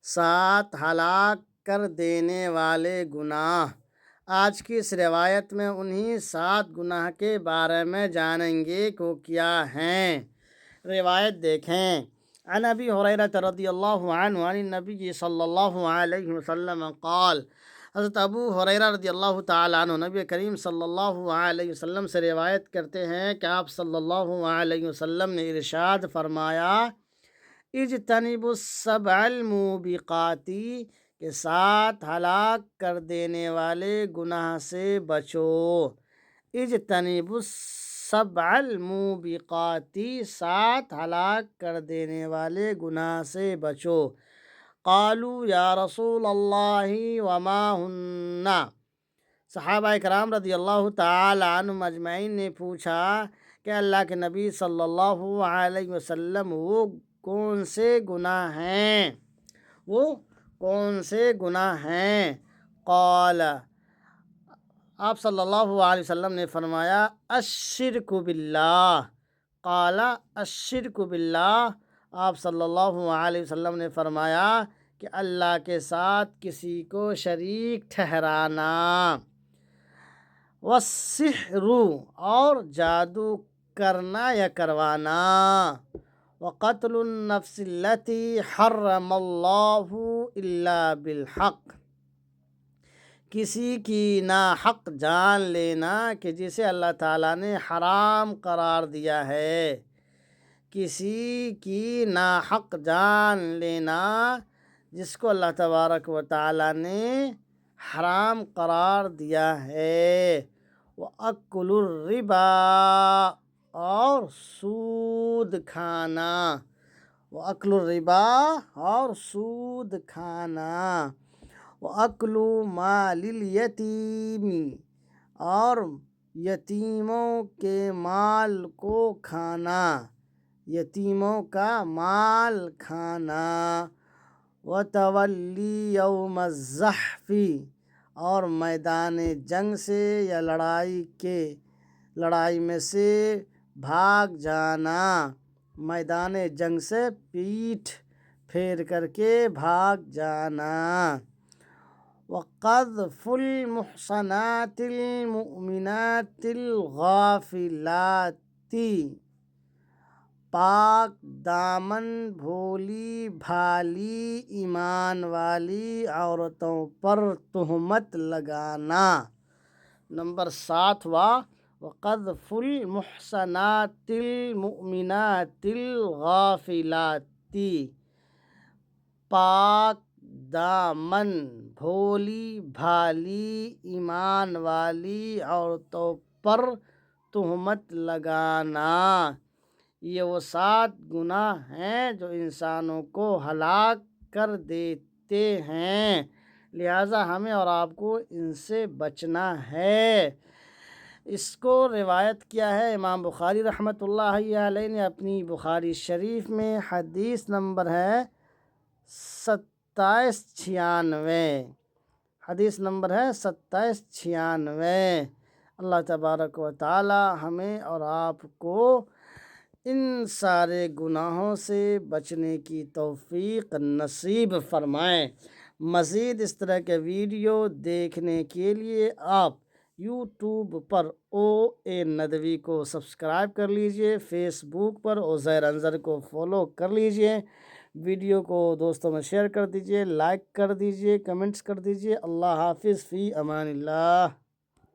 7 ہلاک کر دینے والے گناہ۔ آج کی اس روایت میں انہی 7 گناہ کے بارے میں جانیں گے کہ وہ کیا ہیں۔ روایت دیکھیں۔ عن ابی ہریرہ رضی اللہ عنہ عن النبی صلی اللہ علیہ وسلم قال، حضرت ابو ہریرہ رضی اللہ تعالیٰ عنہ نبی کریم صلی اللہ علیہ وسلم سے روایت کرتے ہیں کہ آپ صلی اللہ علیہ وسلم نے ارشاد فرمایا، اجتنبوا السبع الموبقات، کہ 7 ہلاک کر دینے والے گناہ سے بچو۔ اجتنبوا السبع الموبقات، 7 ہلاک کر دینے والے گناہ سے بچو۔ قالوا یا رسول اللہ وما ہن، صحابہ کرام رضی اللہ تعالی عنہم اجمعین نے پوچھا کہ اللہ کے نبی صلی اللہ علیہ وسلم وہ کون سے گناہ ہیں، وہ کون سے گناہ ہیں؟ قال، آپ صلی اللہ علیہ وسلم نے فرمایا، الشرک باللہ۔ قال الشرک باللہ، آپ صلی اللہ علیہ وسلم نے فرمایا کہ اللہ کے ساتھ کسی کو شریک ٹھہرانا۔ والسحر، اور جادو کرنا یا کروانا۔ وقتل النفس التي حرم اللہ الا بالحق، کسی کی ناحق جان لینا کہ جسے اللہ تعالیٰ نے حرام قرار دیا ہے۔ کسی کی ناحق جان لینا جس کو اللہ تبارک و تعالیٰ نے حرام قرار دیا ہے۔ وَأَكْلُ الرِّبَا، اور سود کھانا۔ وَأَكْلُ الرِّبَا، اور سود کھانا۔ وَأَكْلُ مَالِ الْيَتِيمِ، اور یتیموں کے مال کو کھانا، یتیموں کا مال کھانا۔ وَتَوَلِّي يَوْمَ الزَّحْفِ، اور میدان جنگ سے یا لڑائی میں سے بھاگ جانا، میدان جنگ سے پیٹھ پھیر کر کے بھاگ جانا۔ وَقَذْفُ الْمُحْصَنَاتِ الْمُؤْمِنَاتِ الْغَافِلَاتِ، پاک دامن بھولی بھالی ایمان والی عورتوں پر تہمت لگانا۔ نمبر 7واں، وَقَذْفُ الْمُحْصَنَاتِ الْمُؤْمِنَاتِ الْغَافِلَاتِ، پاک دامن بھولی بھالی ایمان والی عورتوں پر تہمت لگانا۔ یہ وہ 7 گناہ ہیں جو انسانوں کو ہلاک کر دیتے ہیں، لہٰذا ہمیں اور آپ کو ان سے بچنا ہے۔ اس کو روایت کیا ہے امام بخاری رحمۃ اللہ علیہ نے اپنی بخاری شریف میں، حدیث نمبر ہے 2796، حدیث نمبر ہے 2796۔ اللہ تبارک و تعالی ہمیں اور آپ کو ان سارے گناہوں سے بچنے کی توفیق نصیب فرمائیں۔ مزید اس طرح کے ویڈیو دیکھنے کے لیے آپ یوٹیوب پر OA ندوی کو سبسکرائب کر لیجئے، فیس بک پر عزیر انظر کو فالو کر لیجئے، ویڈیو کو دوستوں میں شیئر کر دیجئے، لائک کر دیجئے، کمنٹس کر دیجئے۔ اللہ حافظ، فی امان اللہ۔